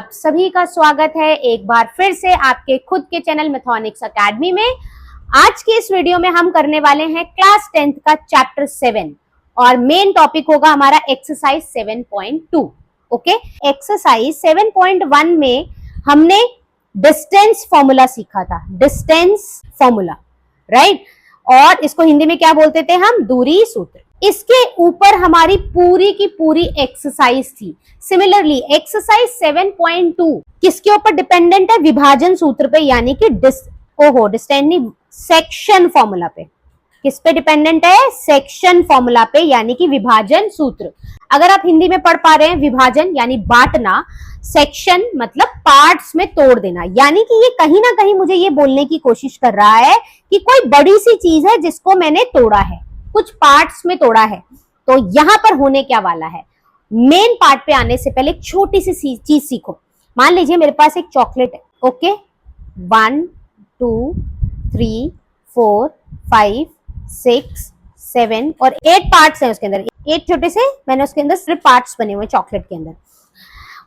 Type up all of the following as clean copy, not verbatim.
आप सभी का स्वागत है एक बार फिर से आपके खुद के चैनल मैथोनिक्स एकेडमी में। आज की इस वीडियो में हम करने वाले हैं क्लास 10th का चैप्टर 7 और मेन टॉपिक होगा हमारा एक्सरसाइज 7.2। ओके, एक्सरसाइज 7.1 में हमने डिस्टेंस फॉर्मूला सीखा था, डिस्टेंस फॉर्मूला, राइट। और इसको हिंदी में क्या बोलते थे हम? दूरी सूत्र। इसके ऊपर हमारी पूरी की पूरी एक्सरसाइज थी। सिमिलरली एक्सरसाइज 7.2 किसके ऊपर डिपेंडेंट है? विभाजन सूत्र पे, यानी कि सेक्शन फॉर्मूला पे। किस पे डिपेंडेंट है? सेक्शन फॉर्मूला पे, यानी कि विभाजन सूत्र। अगर आप हिंदी में पढ़ पा रहे हैं, विभाजन यानी बांटना, सेक्शन मतलब पार्ट्स में तोड़ देना, यानी कि ये कहीं ना कहीं मुझे ये बोलने की कोशिश कर रहा है कि कोई बड़ी सी चीज है जिसको मैंने तोड़ा है, कुछ पार्ट्स में तोड़ा है। तो यहां पर होने क्या वाला है, मेन पार्ट पे आने से पहले एक छोटी सी चीज सीखो। मान लीजिए मेरे पास एक चॉकलेट है, ओके, 1 2 3 4 5 6 7 और 8 पार्ट्स हैं उसके अंदर। 8 छोटे से मैंने उसके अंदर सिर्फ पार्ट्स बने हुए चॉकलेट के अंदर।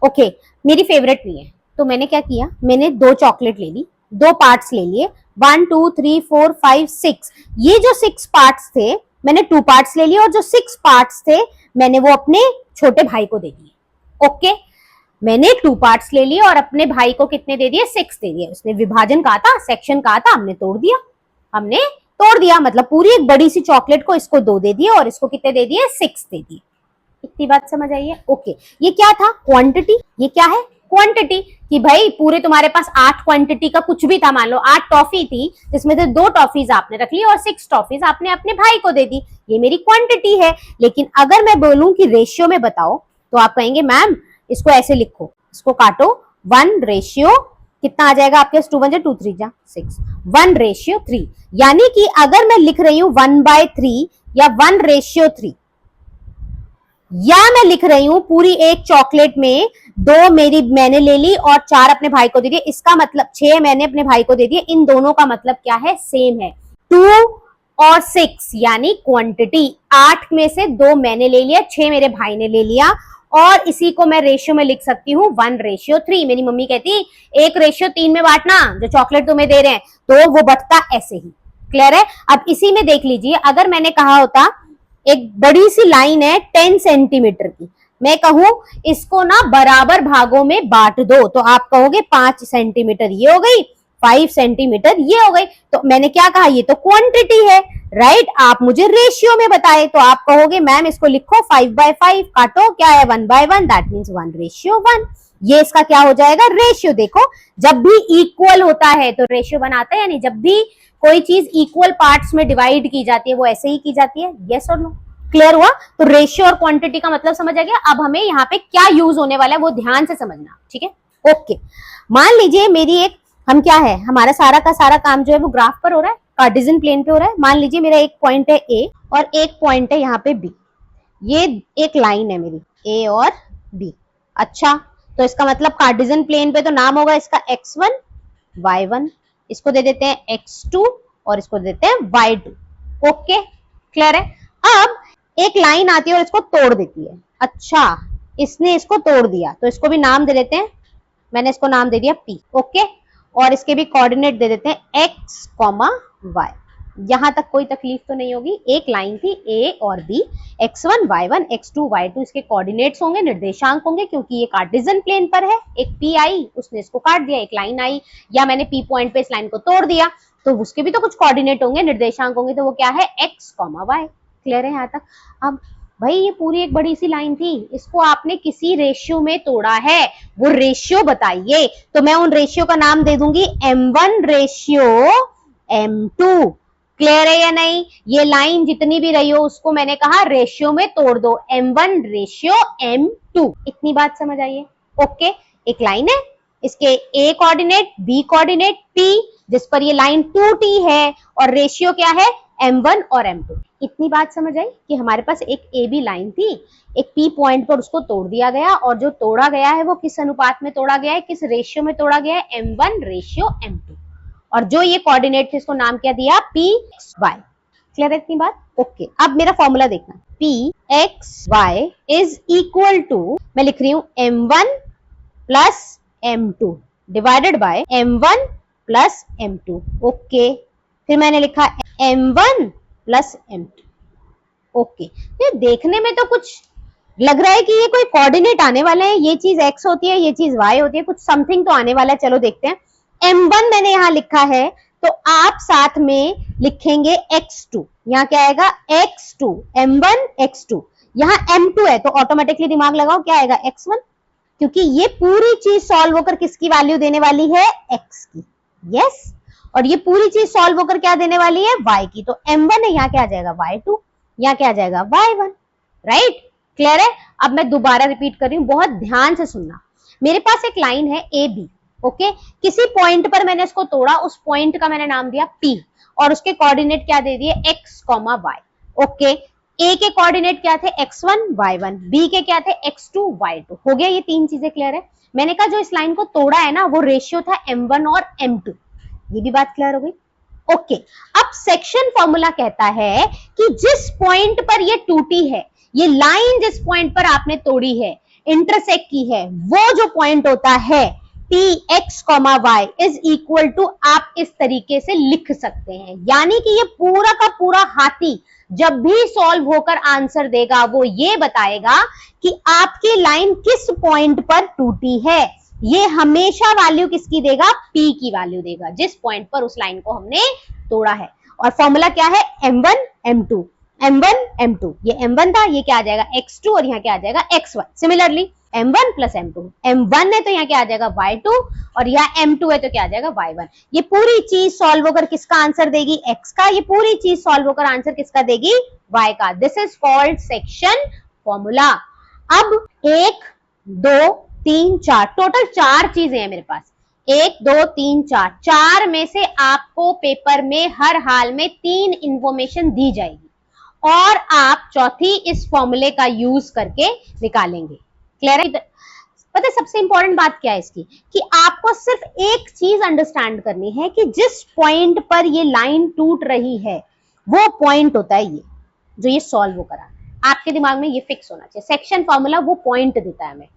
ओके, मेरी फेवरेट नहीं है, तो मैंने क्या किया, मैंने 2 चॉकलेट ले ली, 2 पार्ट्स ले लिए, 1 2 3 4 5 6। ये जो 6 पार्ट्स थे मैंने 2 पार्ट्स ले लिए, और जो 6 पार्ट्स थे मैंने वो अपने छोटे भाई को दे दिए। ओके, मैंने 2 पार्ट्स ले लिए और अपने भाई को कितने दे दिए? 6 दे दिए। उसने विभाजन कहा था, सेक्शन कहा था, हमने तोड़ दिया, मतलब पूरी एक बड़ी सी चॉकलेट को इसको 2 दे दिए और इसको कितने दे दिए? 6 दे दिए। इतनी बात समझ आई है? ओके, ये क्या था? क्वांटिटी। ये क्या है? क्वांटिटी। कि भाई पूरे तुम्हारे पास 8 क्वांटिटी का कुछ भी था, मान लो 8 टॉफी थी, जिसमें से 2 टॉफीज आपने रख ली और 6 टॉफीज आपने अपने भाई को दे दी, ये मेरी क्वांटिटी है। लेकिन अगर मैं बोलूं कि रेशियो में बताओ, तो आप कहेंगे मैम इसको ऐसे लिखो, इसको काटो, 1 रेशियो कितना आ जाएगा आपके? 2 1 2 3 6, 1 रेशियो 3। यानी कि अगर मैं लिख रही हूं 1/3 या 1 रेशियो 3, या मैं लिख रही हूं पूरी एक चॉकलेट में 2 मैंने ले ली और 4 अपने भाई को दे दिए, इसका मतलब 6 मैंने अपने भाई को दे दिए। इन दोनों का मतलब क्या है? सेम है। 2 और 6 यानी क्वांटिटी। 8 में से 2 मैंने ले लिया, 6 मेरे भाई ने ले लिया, और इसी को मैं रेशियो में लिख सकती हूँ 1 रेशियो 3। मेरी मम्मी कहती 1 रेशियो 3 में बांटना, जो चॉकलेट तुम्हें दे रहे हैं, तो वो बटता ऐसे ही। क्लियर है? अब इसी में देख लीजिए, अगर मैंने कहा होता एक बड़ी सी लाइन है 10 सेंटीमीटर की, मैं कहूं इसको ना बराबर भागों में बांट दो, तो आप कहोगे 5 सेंटीमीटर ये हो गई, 5 सेंटीमीटर ये हो गई। तो मैंने क्या कहा? ये तो क्वांटिटी है, राइट। आप मुझे रेशियो में बताए, तो आप कहोगे मैम इसको लिखो 5/5, काटो, क्या है? 1/1, दैट मीन्स 1 रेशियो 1। ये इसका क्या हो जाएगा? रेशियो। देखो, जब भी इक्वल होता है तो रेशियो बनाता है, यानी जब भी कोई चीज इक्वल पार्ट्स में डिवाइड की जाती है वो ऐसे ही की जाती है। यस और नो? क्लियर हुआ? तो रेशियो और क्वांटिटी का मतलब समझ आ गया। अब हमें यहाँ पे क्या यूज होने वाला है वो ध्यान से समझना, ठीक है? ओके, मान लीजिए मेरी एक, हम क्या है, हमारा सारा का सारा काम जो है वो ग्राफ पर हो रहा है, कार्टेशियन प्लेन पे हो रहा है। मान लीजिए मेरा एक पॉइंट है ए और एक पॉइंट है यहाँ पे बी। ये एक लाइन है मेरी ए और बी। अच्छा, तो इसका मतलब कार्टेशियन प्लेन पे तो नाम होगा इसका x1 y1, इसको दे देते हैं x2 और इसको दे देते हैं y2। ओके, क्लियर है? अब एक लाइन आती है और इसको तोड़ देती है। अच्छा, इसने इसको तोड़ दिया, तो इसको भी नाम दे देते हैं, मैंने इसको नाम दे दिया P। ओके, और इसके भी कोऑर्डिनेट दे देते हैं x, y। यहां तक कोई तकलीफ तो नहीं होगी। एक लाइन थी A और B, x1 y1 x2 y2, इसके कोऑर्डिनेट्स होंगे, निर्देशांक होंगे, क्योंकि ये कार्टेशियन प्लेन पर है। एक P आई, उसने इसको काट दिया, एक लाइन आई, या मैंने P पॉइंट पे इस लाइन को तोड़ दिया, तो उसके भी तो कुछ कोऑर्डिनेट होंगे, निर्देशांक होंगे, तो वो क्या है? x, y। क्लियर है यहाँ तक? अब भाई ये पूरी एक बड़ी सी लाइन थी, इसको आपने किसी रेशियो में तोड़ा है, वो रेशियो बताइए। तो मैं उन रेशियो का नाम दे दूंगी m1 रेशियो m2। क्लियर है या नहीं? ये लाइन जितनी भी रही हो उसको मैंने कहा रेशियो में तोड़ दो, m1 रेशियो m2। इतनी बात समझ आई है? ओके, एक लाइन है, इसके a coordinate, b coordinate, p, जिस पर ये लाइन 2t है, और रेशियो क्या है? m1 और m2। इतनी बात समझ आई कि हमारे पास एक AB लाइन थी, एक P पॉइंट पर उसको तोड़ दिया गया, और जो तोड़ा गया है वो किस अनुपात में तोड़ा गया है, किस रेशियो में तोड़ा गया है? m1 ratio m2। और जो ये कोऑर्डिनेट थे इसको नाम क्या दिया? PXY। क्लियर है इतनी बात? ओके, अब मेरा फॉर्मूला देखना, PXY इज इक्वल टू, मैं लिख रही हूं m1 plus m2 divided by m1 plus m2। Okay, फिर मैंने लिखा m1 प्लस m2। ओके, ये देखने में तो कुछ लग रहा है कि ये कोई कोऑर्डिनेट आने वाले हैं, ये चीज x होती है, ये चीज y होती है, कुछ समथिंग तो आने वाला है। चलो देखते हैं। m1 मैंने यहां लिखा है, तो आप साथ में लिखेंगे x2। यहाँ क्या आएगा x2, m1 x2। यहाँ m2 है तो ऑटोमेटिकली दिमाग लगाओ क्या आएगा x1, क्योंकि ये पूरी चीज सॉल्व होकर किसकी वैल्यू देने वाली है x की। यस, और ये पूरी चीज सॉल्व होकर क्या देने वाली है y की। तो m1 है, यहाँ क्या आ जाएगा y2, यहाँ क्या आ जाएगा y1। राइट, क्लियर है। अब मैं दोबारा रिपीट कर रही हूँ, बहुत ध्यान से सुनना। मेरे पास एक लाइन है ए बी, ओके, किसी पॉइंट पर मैंने इसको तोड़ा, उस पॉइंट का मैंने नाम दिया P और उसके कोऑर्डिनेट क्या दे दिए x, y। ओके, ए के कोऑर्डिनेट क्या थे x1 y1, बी के क्या थे x2 y2। हो गया, ये तीन चीजें क्लियर है। मैंने कहा जो इस लाइन को तोड़ा है ना वो रेशियो था m1 और m2। ये भी बात क्लियर हो गई। ओके, अब सेक्शन फॉर्मूला कहता है कि जिस पॉइंट पर ये टूटी है, ये लाइन जिस पॉइंट पर आपने तोड़ी है, इंटरसेक्ट की है, वो जो पॉइंट होता है Px, y is equal to, आप इस तरीके से लिख सकते हैं। यानी कि ये पूरा का पूरा हाथी जब भी सॉल्व होकर आंसर देगा वो ये बताएगा कि आपकी लाइन किस पॉइंट पर टूटी है। ये हमेशा वैल्यू किसकी देगा, P की वैल्यू देगा, जिस पॉइंट पर उस लाइन को हमने तोड़ा है। और फॉर्मूला क्या है, m1 m2, m1 m2। ये m1 था, ये क्या आ जाएगा x2 और यहाँ क्या आ जाएगा x1। Similarly m1 plus m2, m1 है तो यहाँ क्या आ जाएगा y2 और यहाँ m2 है तो क्या आ जाएगा y1। ये पूरी चीज सॉल्व होकर किसका आंसर देगी, x का। ये पूरी चीज सॉल्व होकर आंसर किसका देगी, y का। This is called section formula. अब 1 2 3 4, टोटल 4 चीजें हैं मेरे पास। 1 2 3 4, 4 में से आपको पेपर में हर हाल में 3 इंफॉर्मेशन दी जाएगी और आप चौथी इस फॉर्मूले का यूज करके निकालेंगे। क्लियर है। पता है सबसे इंपॉर्टेंट बात क्या है इसकी, कि आपको सिर्फ एक चीज अंडरस्टैंड करनी है कि जिस पॉइंट पर ये लाइन टूट रही है वो पॉइंट होता है ये जो ये सॉल्व होकर आ। आपके दिमाग में ये फिक्स होना चाहिए, सेक्शन फॉर्मूला वो पॉइंट देता है हमें।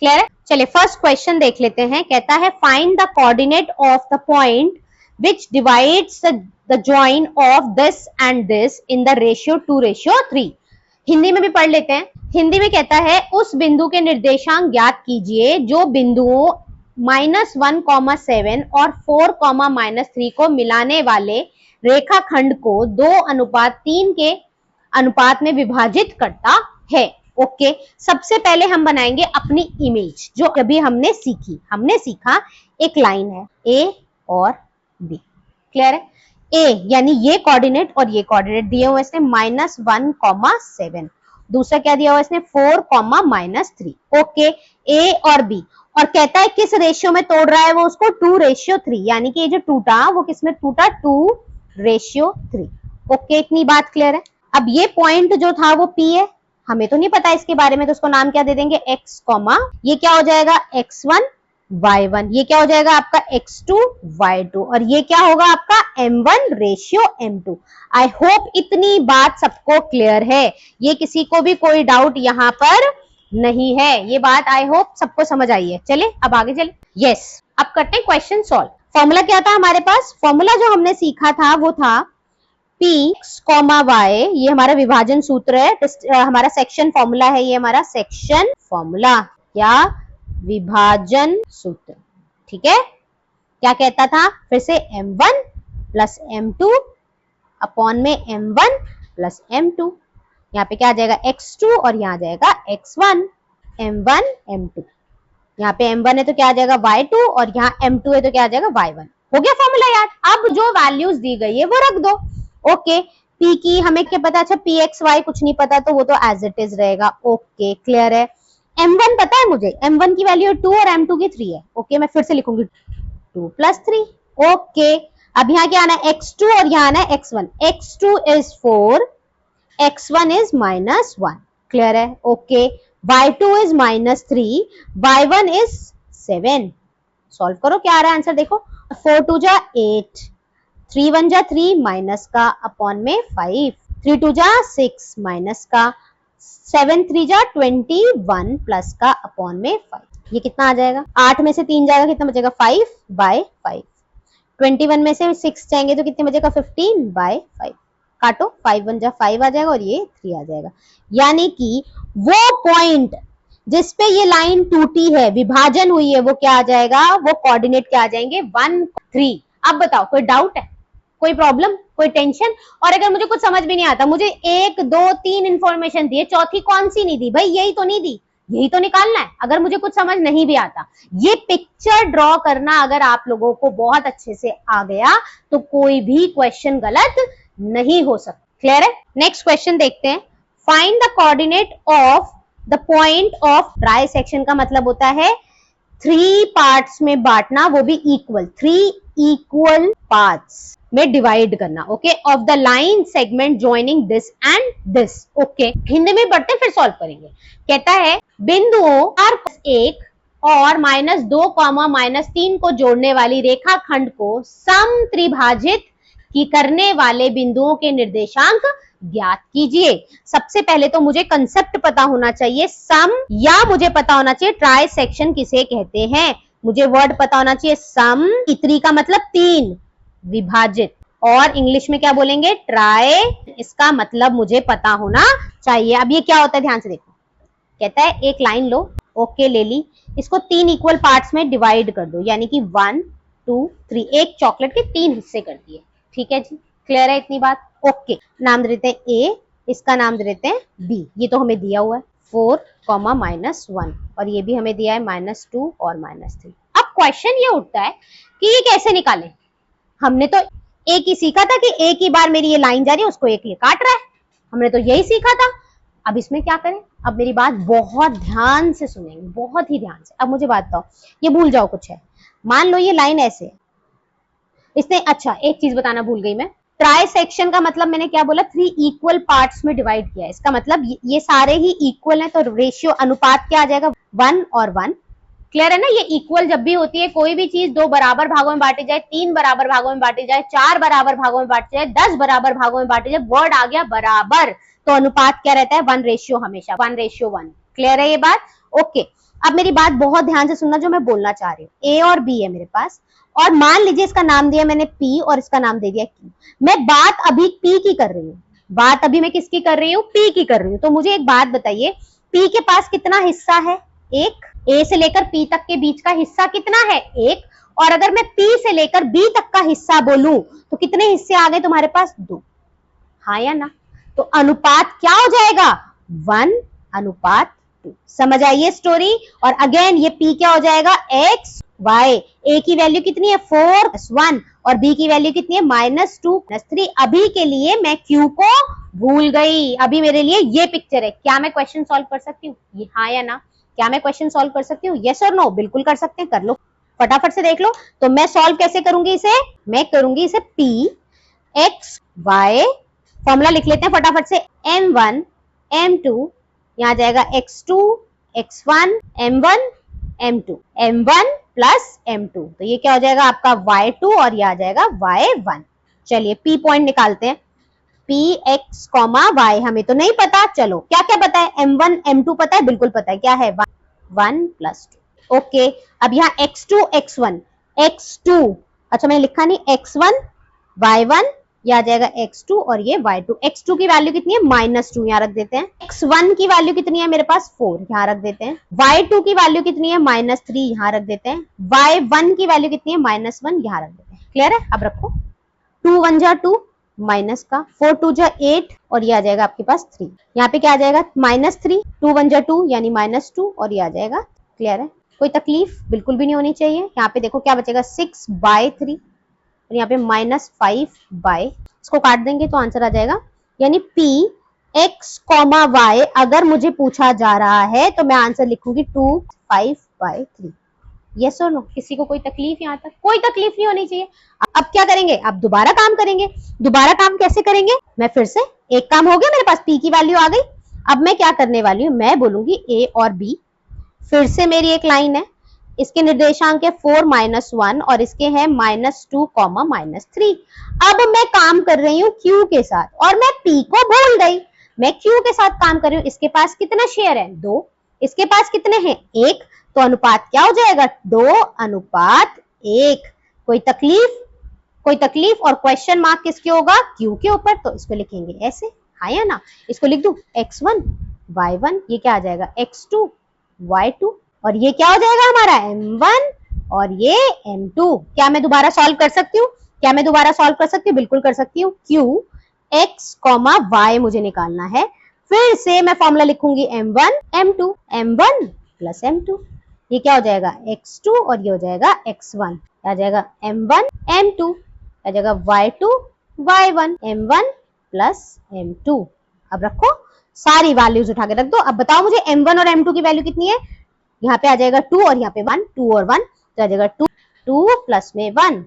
क्लियर है। चलिए फर्स्ट क्वेश्चन देख लेते हैं। कहता है find the coordinate of the point which divides the join of this and this in the ratio 2:3। Hindi में भी पढ़ लेते हैं। हिंदी में कहता है उस बिंदु के निर्देशांक ज्ञात कीजिए जो बिंदुओं -1,7 और 4,-3 को मिलाने वाले रेखाखंड को 2:3 के अनुपात में विभाजित करता है। ओके, सबसे पहले हम बनाएंगे अपनी इमेज जो अभी हमने सीखी। हमने सीखा एक लाइन है ए और बी। क्लियर है। ए यानी ये कोऑर्डिनेट और ये कोऑर्डिनेट दिए हुए इसने -1,7, दूसरा क्या दिया हुआ इसने 4,-3। ओके, ए और बी, और कहता है किस रेशियो में तोड़ रहा है वो उसको 2:3, यानी कि ये जो टूटा वो किस में टूटा 2:3। ओके, इतनी बात क्लियर है। अब ये पॉइंट जो था वो P है, हमें तो नहीं पता इसके बारे में, तो उसको नाम क्या दे देंगे x, ये क्या हो जाएगा x1 y1, ये क्या हो जाएगा आपका x2 y2, और ये क्या होगा आपका m1 ratio m2। I hope इतनी बात सबको क्लियर है, ये किसी को भी कोई डाउट यहाँ पर नहीं है, ये बात आई होप सबको समझ आई है। चले अब आगे चले। यस, अब करते हैं क्वेश्चन सॉल्व। फॉर्मूला क्या था हमारे पास, फॉर्मूला जो हमने सीखा था वो था Px, y, ये हमारा विभाजन सूत्र है, हमारा सेक्शन फॉर्मूला है, ये हमारा सेक्शन फॉर्मूला या विभाजन सूत्र। ठीक है, क्या कहता था फिर से m1 प्लस m2 अपॉन में m1 प्लस m2। यहाँ पे क्या आ जाएगा x2 और यहाँ आ जाएगा x1, m1 m2। यहाँ पे m1 है तो क्या आ जाएगा y2 और यहाँ m2 है तो क्या आ जाएगा y1। हो गया फॉर्मूला यार। अब जो वैल्यूज दी गई है वो रख दो। ओके, P की हमें क्या पता, अच्छा Px y कुछ नहीं पता तो वो तो एज इट इज रहेगा। ओके, क्लियर है। m1 पता है मुझे, m1 की वैल्यू 2 और m2 की 3 है। ओके, मैं फिर से लिखूंगी 2 + 3। ओके, अब यहाँ क्या आना है x2 और यहाँ आना है x1। x2 is 4, x1 is -1। Clear है। Okay, y2 is -3, y1 is 7। Solve करो क्या आ रहा है आंसर, देखो 4 2 जा 8, 3 1 जा 3 माइनस का अपॉन में 5, 3 2 जा 6 माइनस का, 7 3 जा 21 प्लस का अपॉन में 5। ये कितना आ जाएगा, 8 में से 3 जाएगा, कितना बचेगा 5/5। 21 में से 6 जाएंगे तो कितने बचेगा 15/5। काटो, 5 1 जा 5 आ जाएगा और ये 3 आ जाएगा। यानी कि वो पॉइंट जिसपे ये लाइन टूटी है, विभाजन हुई है, वो क्या आ जाएगा, वो कोऑर्डिनेट क्या आ जाएंगे 1 3। अब बताओ कोई डाउट है, कोई प्रॉब्लम, कोई टेंशन? और अगर मुझे कुछ समझ में नहीं आता, मुझे 1 2 3 इंफॉर्मेशन दी है, चौथी कौन सी नहीं दी भाई, यही तो नहीं दी, यही तो निकालना है। अगर मुझे कुछ समझ नहीं भी आता, ये पिक्चर ड्रॉ करना अगर आप लोगों को बहुत अच्छे से आ गया तो कोई भी क्वेश्चन गलत नहीं हो सकता। क्लियर है? नेक्स्ट क्वेश्चन देखते हैं। Find the coordinate of the point of try section का मतलब होता है 3 पार्ट्स में बांटना, वो भी इक्वल, 3 इक्वल पार्ट्स में डिवाइड करना। Okay, of the line segment joining this and this. Okay, Hindi में पढ़ते फिर सॉल्व करेंगे। कहता है बिंदुओं R+1 और -2, -3 को जोड़ने वाली रेखाखंड को सम त्रिभाजित की करने वाले बिंदुओं के निर्देशांक ज्ञात कीजिए। सबसे पहले तो मुझे कंसेप्ट पता होना चाहिए सम, या मुझे पता होना चाहिए ट्राई सेक्शन किसे कहते हैं। मुझे वर्ड पता होना चाहिए सम, त्रि का मतलब 3, विभाजित, और इंग्लिश में क्या बोलेंगे ट्राई, इसका मतलब मुझे पता होना चाहिए। अब ये क्या होता है ध्यान से देखो। कहता है एक लाइन लो, ओके ले ली, इसको 3 इक्वल पार्ट्स में डिवाइड कर दो, यानी कि 1 2 3, एक चॉकलेट के 3 हिस्से कर दिए। ठीक है जी, क्लियर है इतनी बात? ओके, नाम दे देते हैं ए, इसका नाम दे देते हैं बी। ये तो हमें दिया हुआ है 4, -1, और ये भी हमें दिया है -2 और -3। अब क्वेश्चन ये उठता है कि ये कैसे निकालें। हमने तो एक ही सीखा था कि एक ही बार मेरी ये लाइन जा रही है, उसको एक ये काट रहा है, हमने तो यही सीखा था। अब इसमें क्या करें? अब मेरी बात बहुत ध्यान से सुनेंगे, बहुत ही ध्यान से। अब मुझे बात बताओ, ये भूल जाओ कुछ है, मान लो ये लाइन ऐसे है, इसने, अच्छा एक चीज बताना भूल गई मैं, ट्राई सेक्शन का मतलब मैंने क्या बोला, 3 इक्वल पार्ट्स में डिवाइड किया है। इसका मतलब ये सारे ही इक्वल हैं, तो रेशियो अनुपात क्या आ जाएगा 1 और 1। क्लियर है ना? ये इक्वल जब भी होती है, कोई भी चीज 2 बराबर भागों में बांटी जाए, 3 बराबर भागों में बांटी जाए, 4 बराबर भागों में बांटी जाए, 10 बराबर भागों में बांटी जाए, वर्ड आ गया बराबर, तो अनुपात क्या रहता है 1 रेशियो, हमेशा 1:1। क्लियर है ये बात? ओके, अब मेरी बात बहुत ध्यान से सुनना जो मैं बोलना चाह रही हूँ। ए और बी है मेरे पास, और मान लीजिए इसका नाम दिया मैंने पी और इसका नाम दे दिया क्यू। मैं बात अभी पी की कर रही हूँ, बात अभी मैं किसकी कर रही हूँ, पी की कर रही हूँ। तो मुझे एक बात बताइए, पी के पास कितना हिस्सा है, 1। ए से लेकर पी तक के बीच का हिस्सा कितना है, 1। और अगर मैं पी से लेकर बी तक का हिस्सा बोलूं तो कितने हिस्से आ गए तुम्हारे पास, 2। हाँ या ना? तो अनुपात क्या हो जाएगा 1:2। समझ आइए स्टोरी? और अगेन ये पी क्या हो जाएगा, x y। ए की वैल्यू कितनी है 4+1, और बी की वैल्यू कितनी है -2+3। अभी के लिए मैं क्यू को भूल गई, अभी मेरे लिए ये पिक्चर है। क्या मैं क्वेश्चन सॉल्व कर सकती हूँ, ये हाँ या ना? क्या मैं क्वेश्चन सॉल्व कर सकती हूँ, यस और नो? बिल्कुल कर सकते हैं, कर लो फटाफट से देख लो। तो मैं सॉल्व कैसे करूंगी इसे, मैं करूंगी इसे p x y, फॉर्मूला लिख लेते हैं फटाफट से, m1 m2, यहाँ जाएगा x2 x1 m1 m2, m1 plus m2, तो ये क्या हो जाएगा आपका y2 और ये आ जाएगा y1। चलिए p पॉइंट निकालते हैं, p x, y हमें तो नहीं पता, चलो क्या क्या पता है, m1 m2 पता है, बिल्कुल पता है, क्या है 1 + 2। ओके, अब यहाँ x2 x1 x2, अच्छा मैंने लिखा नहीं, x1 y1, ये आ जाएगा x2 और ये y2। x2 की वैल्यू कितनी है -2, यहाँ रख देते हैं। x1 की वैल्यू कितनी है मेरे पास 4, यहाँ रख देते हैं। y2 की वैल्यू कितनी है -3, यहाँ रख देते हैं। y1 की वैल्यू कितनी है -1, यहाँ रख देते हैं। क्लियर है? अब रखो, 2 1 जा 2 माइनस का, 4 2 जा 8 और ये आ जाएगा आपके पास 3। यहाँ पे क्या आ जाएगा -3, 2 1 जा 2 यानी -2 और ये आ जाएगा। क्लियर है? कोई तकलीफ बिल्कुल भी नहीं होनी चाहिए। यहाँ पे देखो क्या बचेगा 6/3 और यहाँ पे -5/, इसको काट देंगे तो आंसर आ जाएगा, यानी p x, y अगर मुझे पूछा जा रहा है तो मैं आंसर लिखूंगी 2/5/3। यस और नो? किसी को कोई तकलीफ, यहाँ तक कोई तकलीफ नहीं होनी चाहिए। अब क्या करेंगे, अब दोबारा काम करेंगे। दोबारा काम कैसे करेंगे, मैं फिर से, एक काम हो गया मेरे पास, p की वैल्यू आ गई। अब मैं क्या करने वाली हूँ, मैं बोलूंगी a और b, फिर से मेरी एक लाइन है, इसके निर्देशांक है 4 -1 और इसके हैं -2, -3। अब मैं काम कर रही हूँ Q के साथ और मैं P को भूल गई, मैं Q के साथ काम कर रही हूँ। इसके पास कितना शेयर है 2, इसके पास कितने हैं 1, तो अनुपात क्या हो जाएगा, 2:1। कोई तकलीफ, कोई तकलीफ? और क्वेश्चन मार्क किसके होगा, क्यू के ऊपर, तो इसको लिखेंगे ऐसे, हाँ या ना। इसको लिख दूं x1 y1, ये क्या आ जाएगा x2 y2, और ये क्या हो जाएगा हमारा m1 और ये m2। क्या मैं दोबारा सॉल्व कर सकती हूँ, क्या मैं दोबारा सॉल्व कर सकती हूँ, बिल्कुल कर सकती हूँ। q x, y मुझे निकालना है, फिर से मैं फॉर्मूला लिखूंगी m1 m2, m1 plus m2, ये क्या हो जाएगा x2 और ये हो जाएगा x1, आ जाएगा m1 m2, आ जाएगा y2 y1, m1 plus m2। अब रखो सारी वैल्यूज उठा के रख दो। अब बताओ मुझे m1 और m2 की वैल्यू कितनी है, यहाँ पे आ जाएगा 2 और यहाँ पे 1, 2 और 1, तो आ जाएगा 2 प्लस में 1,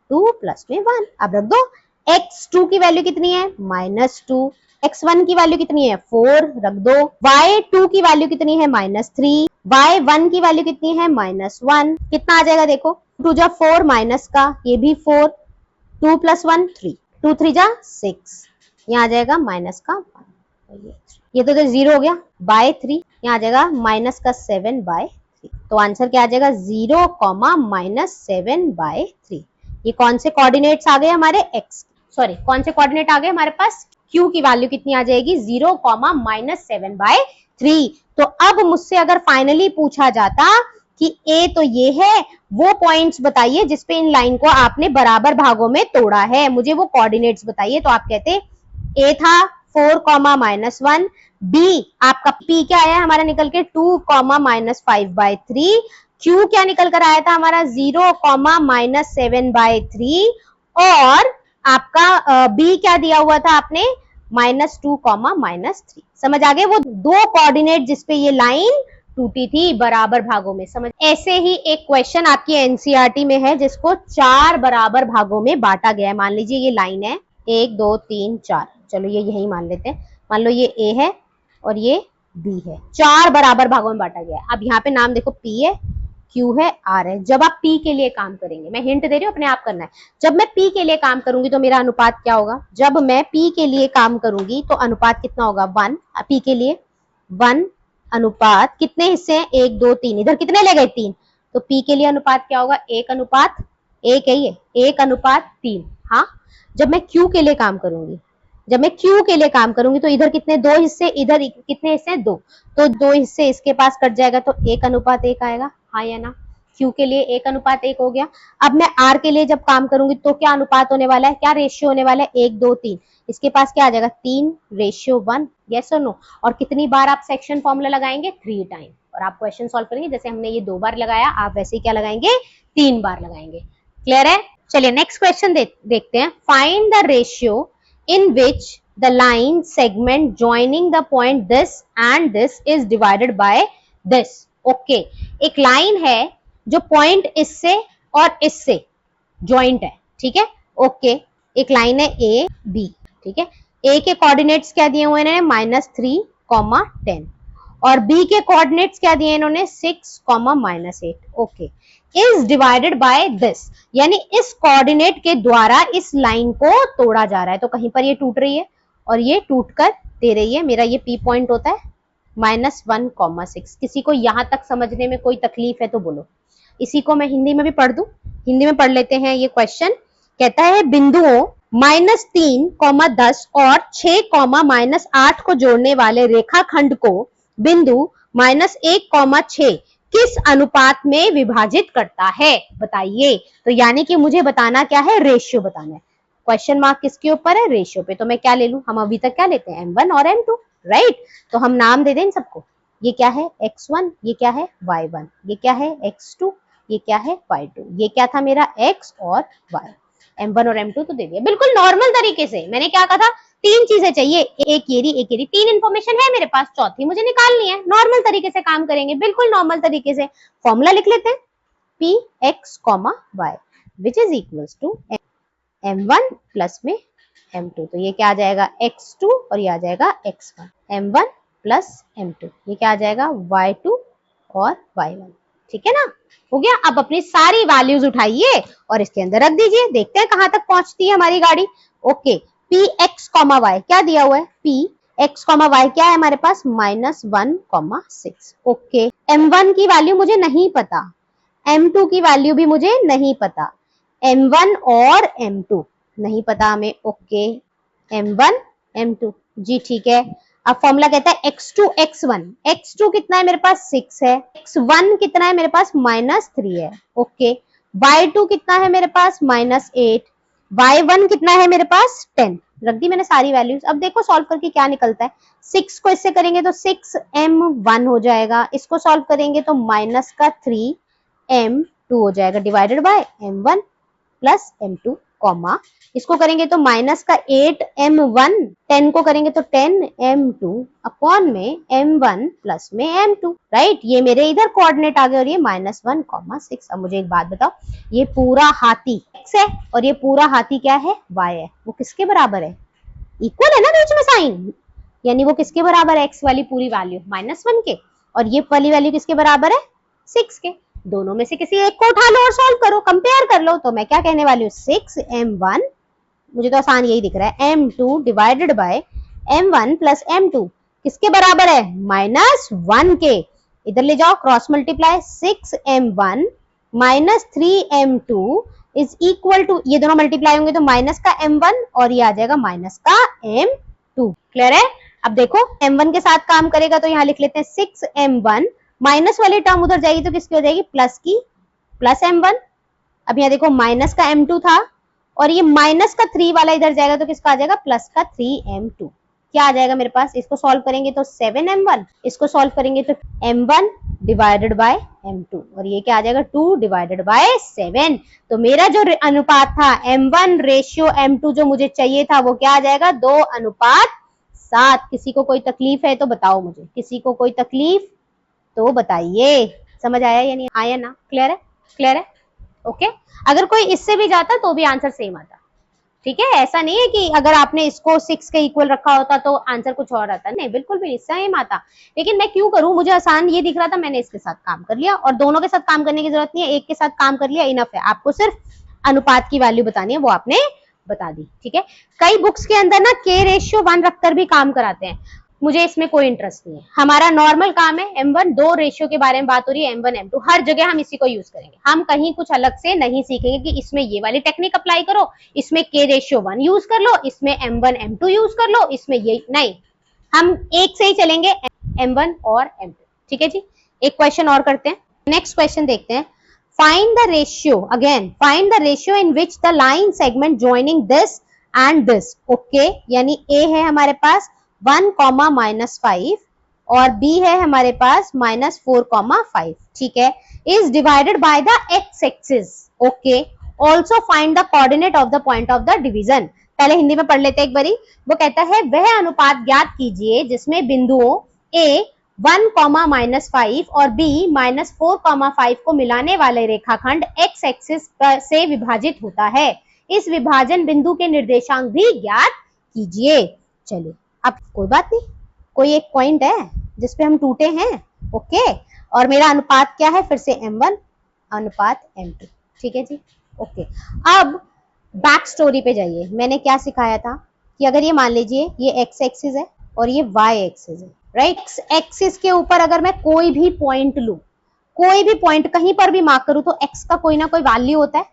2 प्लस में 1। अब रख दो, x2 की वैल्यू कितनी है -2, x1 की वैल्यू कितनी है 4, रख दो, y2 की वैल्यू कितनी है -3, y1 की वैल्यू कितनी है -1, कितना आ जाएगा देखो, 2 जा 4 माइनस का, ये भी 4, 2 प्लस 1 3, 2 3 जा 6, यहाँ आ जाएगा माइनस का 1, ये तो 0 हो गया बाय 3, यहाँ आ जाएगा माइनस का 7 बाय 3, तो आंसर क्या आ जाएगा 0, -7/3। ये कौन से कोऑर्डिनेट्स आ गए हमारे x, सॉरी कौन से कोऑर्डिनेट आ गए हमारे पास, q की वैल्यू कितनी आ जाएगी 0, -7/3। तो अब मुझसे अगर फाइनली पूछा जाता कि a तो ये है, वो पॉइंट्स बताइए जिसपे इन लाइन को आपने बराबर भागों में तोड़ा है, मुझे वो कोऑर्डिनेट्स बताइए, तो आप कहते a था 4, -1, b आपका p क्या आया हमारा निकल के 2, -5/3, q क्या निकल कर आया था हमारा 0, -7/3, और आपका b क्या दिया हुआ था आपने -2, -3। समझ आ गए, वो दो कोऑर्डिनेट जिसपे ये लाइन टूटी थी बराबर भागों में, समझ। ऐसे ही एक क्वेश्चन आपकी एनसीईआरटी में है जिसको 4 बराबर भागों में बांटा गया है। मान लीजिए ये लाइन है 1 2 3 4, चलो ये यही मान लेते हैं, मान लो ये a है और ये b है, 4 बराबर भागों में बांटा गया है। अब यहाँ पे नाम देखो p है, q है, r है। जब आप p के लिए काम करेंगे, मैं हिंट दे रही हूँ, अपने आप करना है, जब मैं p के लिए काम करूंगी तो मेरा अनुपात क्या होगा, जब मैं p के लिए काम करूंगी तो अनुपात कितना होगा 1, p के लिए 1 अनुपात, कितने हिस्से हैं 1 2 3, इधर कितने ले गए 3, तो p के लिए अनुपात क्या होगा 1:1 है, ये 1:3। हाँ, जब मैं q के लिए काम करूंगी, जब मैं q के लिए काम करूंगी तो इधर कितने 2 हिस्से, इधर कितने हिस्से 2, तो 2 हिस्से इसके पास कट जाएगा तो 1:1 आएगा, हाँ या ना। q के लिए 1:1 हो गया। अब मैं r के लिए जब काम करूंगी तो क्या अनुपात होने वाला है, क्या रेशियो होने वाला है 1 2 3, इसके पास क्या आ जाएगा 3:1, यस और नो। और कितनी बार आप सेक्शन फॉर्मूला लगाएंगे 3 टाइम, और आप क्वेश्चन सॉल्व करेंगे जैसे हमने ये 2 बार लगाया, आप वैसे ही क्या लगाएंगे 3 बार लगाएंगे। क्लियर है? चलिए नेक्स्ट क्वेश्चन देखते हैं। Find the ratio in which the line segment joining the point this and this is divided by this। Okay, एक लाइन है जो पॉइंट इससे और इससे ज्वाइंट है, ठीक है। ओके, एक लाइन है ए बी, ठीक है। ए के कोऑर्डिनेट्स क्या दिए हुए हैं -3, 10, और बी के कोऑर्डिनेट्स क्या दिए इन्होंने 6, -8। Okay, is divided by this, यानी इस कोऑर्डिनेट के द्वारा इस लाइन को तोड़ा जा रहा है। तो कहीं पर ये टूट रही है और ये टूट कर दे रही है, मेरा ये पी पॉइंट होता है -1, 6। किसी को यहां तक समझने में कोई तकलीफ है तो बोलो। इसी को मैं हिंदी में भी पढ़ दूं, हिंदी में पढ़ लेते हैं। ये क्वेश्चन कहता है बिंदुओं -3, 10 और 6, -8 को जोड़ने वाले रेखाखंड को बिंदु -1, 6 किस अनुपात में विभाजित करता है, बताइए। तो यानी कि मुझे बताना क्या है, रेशियो बताना है। क्वेश्चन मार्क किसके ऊपर है, रेशियो पे। तो मैं क्या ले लूं, हम अभी तक क्या लेते हैं m1 और m2, राइट। तो हम नाम दे दें इन सबको, ये क्या है x1, ये क्या है y1, ये क्या है x2, ये क्या है y2, ये क्या था मेरा x और y। m1 और m2 तो दे दिया बिल्कुल नॉर्मल तरीके से। मैंने क्या कहा था, 3 चीजें चाहिए, एक ये 3 इन्फॉर्मेशन है मेरे पास, चौथी मुझे निकालनी है। नॉर्मल तरीके से काम करेंगे, बिल्कुल नॉर्मल तरीके से। फॉर्मूला लिख लेते हैं, px, y which is equals to m1 plus में m2। तो ये क्या आ जाएगा x2 और ये आ जाएगा x1, m1 प्लस m2, ये क्या आ जाएगा y2 और y1, ठीक है ना। हो गया। अब अपनी सारी वैल्यूज उठाइए और इसके अंदर रख दीजिए, देखते हैं कहां तक पहुंचती है हमारी गाड़ी। ओके, px, y क्या दिया हुआ है, x कॉमा वाई क्या है हमारे पास -1,6। ओके, m1 की वैल्यू मुझे नहीं पता, m2 की वैल्यू भी मुझे नहीं पता, m1 और m2 नहीं पता हमें। ओके, m1 m2 जी ठीक है। अब फॉर्मूला कहता है x2 x1, x2 कितना है मेरे पास 6 है, x1 कितना है मेरे पास -3 है। ओके, y2 कितना है मेरे पास -8, y1 कितना है मेरे पास 10। रख दी मैंने सारी वैल्यूज। अब देखो सॉल्व करके क्या निकलता है। 6 को इससे करेंगे तो 6m1 हो जाएगा, इसको सॉल्व करेंगे तो माइनस का 3m2 हो जाएगा, divided by m1 plus m2 comma, इसको करेंगे तो माइनस का 8m1, 10 को करेंगे तो 10m2 अपॉन में m1 प्लस में m2, राइट। ये मेरे इधर कोऑर्डिनेट आ गए और ये -1,6। अब मुझे एक बात बताओ, ये पूरा हाथी x है और ये पूरा हाथी क्या है y है, वो किसके बराबर है? इक्वल है ना बीच में साइन, यानी वो किसके बराबर है? x वाली पूरी वैल्यू -1 के, और ये वाली वैल्यू किसके बराबर है? 6 के। दोनों में से किसी एक को उठा लो और सॉल्व करो, कंपेयर कर लो। तो मैं क्या कहने वाली हूँ, 6m1, मुझे तो आसान यही दिख रहा है, m2 divided by m1 plus m2 किसके बराबर है? -1 के। इधर ले जाओ, cross multiply, 6m1 -3m2 is equal to, ये दोनों मल्टीप्लाई होंगे तो माइनस का m1 और ये आ जाएगा माइनस का m2। क्लियर है? अब देखो m1 के साथ काम करेगा तो यहाँ लिख लेते हैं 6m1, माइनस वाली टर्म उधर जाएगी तो किसकी हो जाएगी? प्लस की, प्लस m1। अब यहाँ देखो माइनस का m2 था और ये माइनस का 3 वाला इधर जाएगा तो किसका आ जाएगा? प्लस का 3m2। क्या आ जाएगा मेरे पास? इसको सॉल्व करेंगे तो 7m1, इसको सॉल्व करेंगे तो m1 डिवाइडेड बाय m2, और ये क्या आ जाएगा? 2 डिवाइडेड बाय 7। तो मेरा जो अनुपात था m1 रेशियो m2 जो मुझे चाहिए था वो क्या आ जाएगा? 2:7। किसी को कोई तकलीफ है तो बताओ मुझे, किसी को कोई तकलीफ तो बताइए। समझ आया या नहीं आया ना? क्लियर है? क्लियर है? ओके। अगर कोई इससे भी जाता तो भी आंसर सेम आता, ठीक है। ऐसा नहीं है कि अगर आपने इसको 6 के इक्वल रखा होता तो आंसर कुछ और आता, नहीं, बिल्कुल भी सेम आता। लेकिन मैं क्यों करूं, मुझे आसान ये दिख रहा था, मैंने इसके साथ काम कर लिया। और दोनों के साथ काम करने की जरूरत नहीं है, एक के साथ काम कर लिया इनफ है। आपको सिर्फ अनुपात की वैल्यू बतानी है, वो आपने बता दी, ठीक है। कई बुक्स के अंदर ना k रेशियो 1 रखकर भी काम कराते हैं, मुझे इसमें कोई इंटरेस्ट नहीं है। हमारा नॉर्मल काम है m1 2 रेशियो के बारे में बात हो रही है, m1 m2 हर जगह हम इसी को यूज करेंगे। हम कहीं कुछ अलग से नहीं सीखेंगे कि इसमें ये वाली टेक्निक अप्लाई करो, इसमें k रेशियो 1 यूज कर लो, इसमें m1 m2 यूज कर लो, इसमें ये नहीं, हम एक से ही चलेंगे, m1 और m2, ठीक है जी। एक क्वेश्चन और करते हैं, नेक्स्ट क्वेश्चन देखते हैं। Find the ratio, again find the ratio in which the line segment joining this and this, okay, यानी a है हमारे पास 1, -5 और b है हमारे पास -4, 5, ठीक है, is divided by the x axis, okay. Also find the coordinate of the point of the division. पहले हिंदी में पढ़ लेते हैं एक बारी। वो कहता है वह अनुपात ज्ञात कीजिए जिसमें बिंदुओं a 1, -5 और b -4, 5 को मिलाने वाले रेखाखंड x एक्सिस से विभाजित होता है। इस विभाजन बिंदु के निर्देशांक भी ज्ञात कीजिए। चलिए, अब कोई बात नहीं, कोई एक पॉइंट है जिसपे हम टूटे हैं, ओके, और मेरा अनुपात क्या है? फिर से m1 अनुपात m2, ठीक है जी, ओके। अब बैक स्टोरी पे जाइए। मैंने क्या सिखाया था कि अगर ये मान लीजिए ये x एक्सिस है और ये y एक्सिस है, राइट। x एक्सिस के ऊपर अगर मैं कोई भी पॉइंट लूं, कोई भी पॉइंट कहीं पर भी मार्क करूं तो x का कोई ना कोई वैल्यू होता है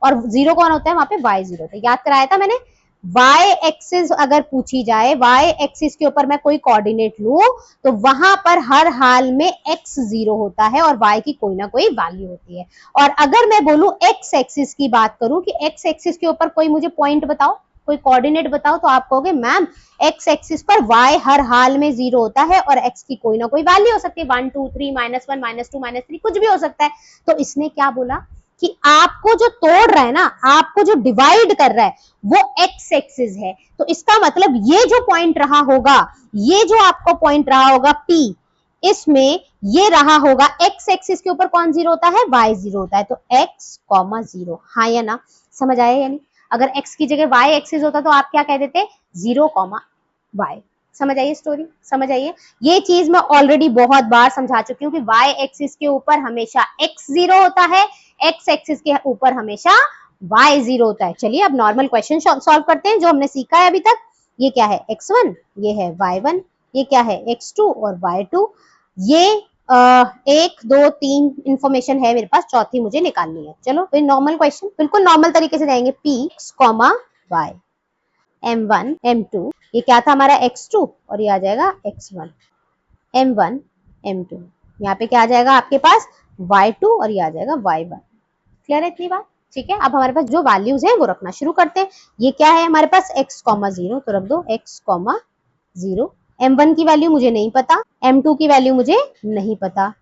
और जीरो कौन होता है? वहां पे y0 होता है। याद कराया था मैंने। y एक्सिस अगर पूछी जाए, y एक्सिस के ऊपर मैं कोई कोऑर्डिनेट लूं तो वहां पर हर हाल में x 0 होता है और y की कोई ना कोई वैल्यू होती है। और अगर मैं बोलूं x एक्सिस की बात करूं कि x एक्सिस के ऊपर कोई मुझे पॉइंट बताओ, कोई कोऑर्डिनेट बताओ, तो आप कहोगे मैम x एक्सिस पर y हर हाल में 0 होता है और x की कोई ना कोई वैल्यू हो सकती है, 1, 2, 3, -1, -2, -3 कुछ भी हो सकता है। तो इसने क्या बोला कि आपको जो तोड़ रहा है ना, आपको जो डिवाइड कर रहा है वो x एक्सिस है। तो इसका मतलब ये जो पॉइंट रहा होगा, ये जो आपको पॉइंट रहा होगा P, इसमें ये रहा होगा x एक्सिस के ऊपर कौन 0 होता है? y 0 होता है। तो x, 0, हाँ या ना? समझ आया या नहीं? अगर x की जगह y एक्सिस होता तो आप क्या कह देते? 0, y। समझ आइए स्टोरी, समझ आइए। ये चीज मैं ऑलरेडी बहुत बार समझा चुकी हूँ कि y एक्सिस के ऊपर हमेशा x 0 होता है, x एक्सिस के ऊपर हमेशा y 0 होता है। चलिए अब नॉर्मल क्वेश्चन सॉल्व करते हैं जो हमने सीखा है अभी तक। ये क्या है x1, ये है y1, ये क्या है x2 और y2। ये 1 2 3 इंफॉर्मेशन है मेरे पास, चौथी मुझे निकालनी है। चलो फिर नॉर्मल क्वेश्चन, बिल्कुल नॉर्मल तरीके से जाएंगे। p y m1 m2, ये क्या था हमारा x2 और ये आ जाएगा x1, m1 m2, यहाँ पे क्या आ जाएगा आपके पास y2 और ये आ जाएगा y1। क्लियर है इतनी बात? ठीक है, अब हमारे पास जो वैल्यूज हैं वो रखना शुरू करते हैं। ये क्या है हमारे पास x, 0, तो रख दो x, 0। m1 की वैल्यू मुझे नहीं पता, m2 की वैल्यू मुझे नहीं पता,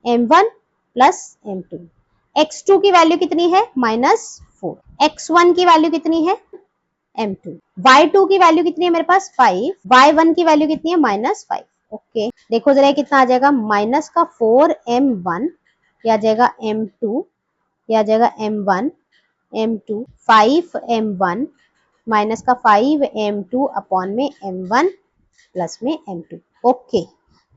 m1 प्लस m2। x2 की वैल्यू कितनी है -4, x1 की वैल्यू कितनी है m2, y2 की वैल्यू कितनी है मेरे पास 5, y1 की वैल्यू कितनी है -5। ओके, देखो जरा कितना आ जाएगा, माइनस का 4m1, ये आ जाएगा m2, ये आ जाएगा m1 m2, 5m1 माइनस का 5m2 अपॉन में m1 प्लस में m2। Okay,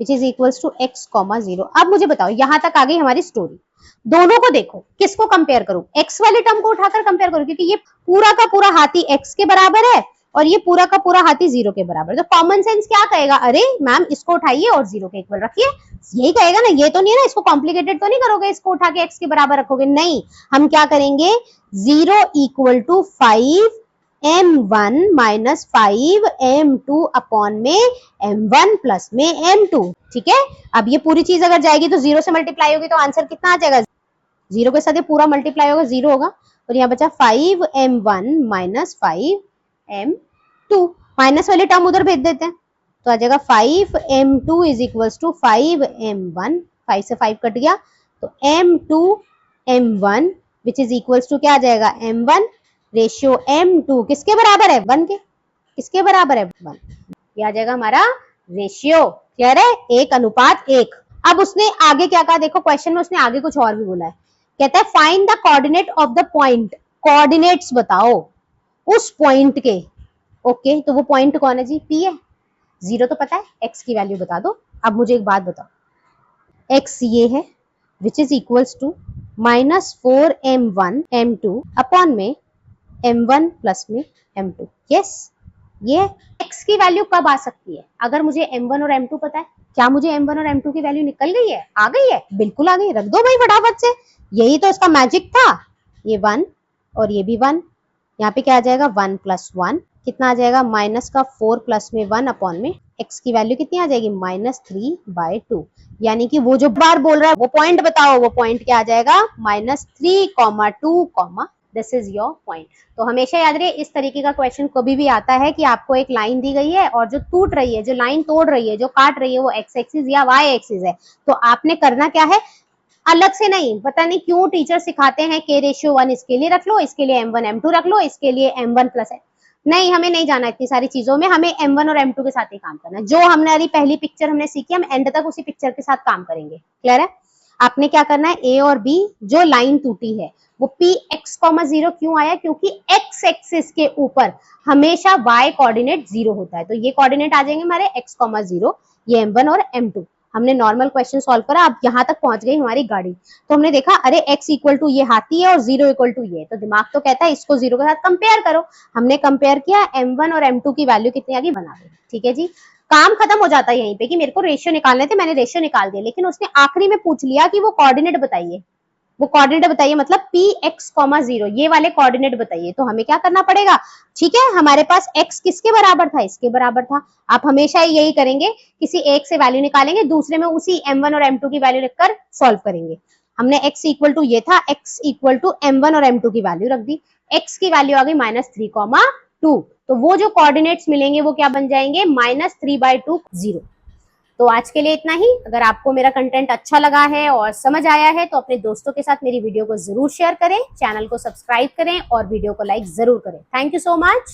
which is equals to x, 0। अब मुझे बताओ, यहां तक आ गई हमारी स्टोरी। दोनों को देखो, किसको कंपेयर करूं, x वाले टर्म को उठाकर कंपेयर करूं, क्योंकि ये पूरा का पूरा हाथी x के बराबर है और ये पूरा का पूरा हाथी 0 के बराबर। तो कॉमन सेंस क्या कहेगा, अरे मैम इसको उठाइए और 0 के इक्वल रखिए, यही कहेगा ना। ये तो नहीं है ना, इसको कॉम्प्लिकेटेड तो नहीं करोगे, इसको उठा के x के बराबर रखोगे, नहीं। हम क्या करेंगे, 0 equal to 5m1 minus 5m2 upon में m1 प्लस में m2। ठीक है, अब ये पूरी चीज अगर जाएगी तो 0 से मल्टीप्लाई होगी, तो आंसर कितना आ जाएगा, 0 के साथ ये पूरा मल्टीप्लाई होगा, 0 होगा, और यहाँ बचा 5m1 माइनस 5m2। माइनस वाले टर्म उधर भेज देते हैं, तो आ जाएगा 5m2 is equals to 5m1, 5 से 5 कट गया, तो m2 m1 which is equals to क्या आ जाएगा, m1 रेशियो m2 किसके बराबर है, 1 के। किसके बराबर है, 1। ये आ जाएगा हमारा रेशियो। क्लियर है, 1:1। अब उसने आगे क्या कहा, देखो क्वेश्चन में उसने आगे कुछ और भी बोला है। कहता है find the coordinate of the point, coordinates बताओ उस पॉइंट के। ओके, तो वो पॉइंट कौन है जी, P है। 0 तो पता है, x की वैल्यू बता दो। अब मुझे एक बात बताओ, x ये है which is equals to -4m1 m2 upon में m1 प्लस में m2। यस, ये x की वैल्यू कब आ सकती है, अगर मुझे m1 और m2 पता है। क्या मुझे m1 और m2 की वैल्यू निकल गई है, आ गई है, बिल्कुल आ गई, रख दो भाई फटाफट से, यही तो इसका मैजिक था। ये 1 और ये भी 1, यहाँ पे क्या आ जाएगा 1 प्लस 1, कितना आ जाएगा माइनस का 4 प्लस में 1 अपॉन में x की वैल्यू कितनी आ जाएगी -3/2। यानी कि वो जो बार बोल रहा है वो पॉइंट बताओ, वो पॉइंट क्या आ जाएगा -3,2, दिस इज योर पॉइंट। तो हमेशा याद रहे, इस तरीके का क्वेश्चन कभी भी आता है कि आपको एक लाइन दी गई है और जो टूट रही है, जो लाइन तोड़ रही है, जो काट रही है, वो x एक्सिस या y एक्सिस है। तो आपने करना क्या है, अलग से नहीं, पता नहीं क्यों टीचर सिखाते हैं k/1 इसके लिए रख लो, इसके लिए m1 m2 रख लो, इसके लिए m1 प्लस है। नहीं, हमें नहीं जाना इतनी सारी चीजों में, हमें m1 और m2 के साथ ही काम करना है। जो हमारी पहली पिक्चर हमने सीखी, हम एंड तक उसी पिक्चर के साथ काम करेंगे। क्लियर है? आपने क्या करना है, a और b जो लाइन टूटी है वो px, 0 क्यों आया, क्योंकि x एक्सिस के ऊपर हमेशा y कोऑर्डिनेट 0 होता है। तो ये कोऑर्डिनेट आ जाएंगे हमारे x, 0, ये m1 और m2। हमने नॉर्मल क्वेश्चन सॉल्व करा, अब यहाँ तक पहुंच गई हमारी गाड़ी। तो हमने देखा अरे x इक्वल टू ये हाथी है और 0 इक्वल टू ये, तो दिमाग तो कहता है इसको 0 के साथ कंपेयर करो। हमने कंपेयर किया, m1 और m2 की वैल्यू कितनी आ गई, बना दी। ठीक है जी, काम खत्म हो जाता है यहीं पे कि मेरे को रेशियो निकालने थे, मैंने रेशियो निकाल दिया। लेकिन उसने आखिरी में पूछ लिया कि वो कोऑर्डिनेट बताइए, वो कोऑर्डिनेट बताइए, मतलब px, 0 ये वाले कोऑर्डिनेट बताइए। तो हमें क्या करना पड़ेगा, ठीक है, हमारे पास x किसके बराबर था, इसके बराबर था। आप हमेशा यही करेंगे, किसी एक से वैल्यू निकालेंगे, दूसरे में उसी m1 और m2 की वैल्यू लिखकर सॉल्व करेंगे। हमने x इक्वल टू ये था, x इक्वल टू m1 और m2 की वैल्यू रख दी, x की वैल्यू आ गई -3,2। तो वो जो कोऑर्डिनेट्स मिलेंगे वो क्या बन जाएंगे, -3/2, 0। तो आज के लिए इतना ही। अगर आपको मेरा कंटेंट अच्छा लगा है और समझ आया है तो अपने दोस्तों के साथ मेरी वीडियो को जरूर शेयर करें, चैनल को सब्सक्राइब करें और वीडियो को लाइक जरूर करें। Thank you so much.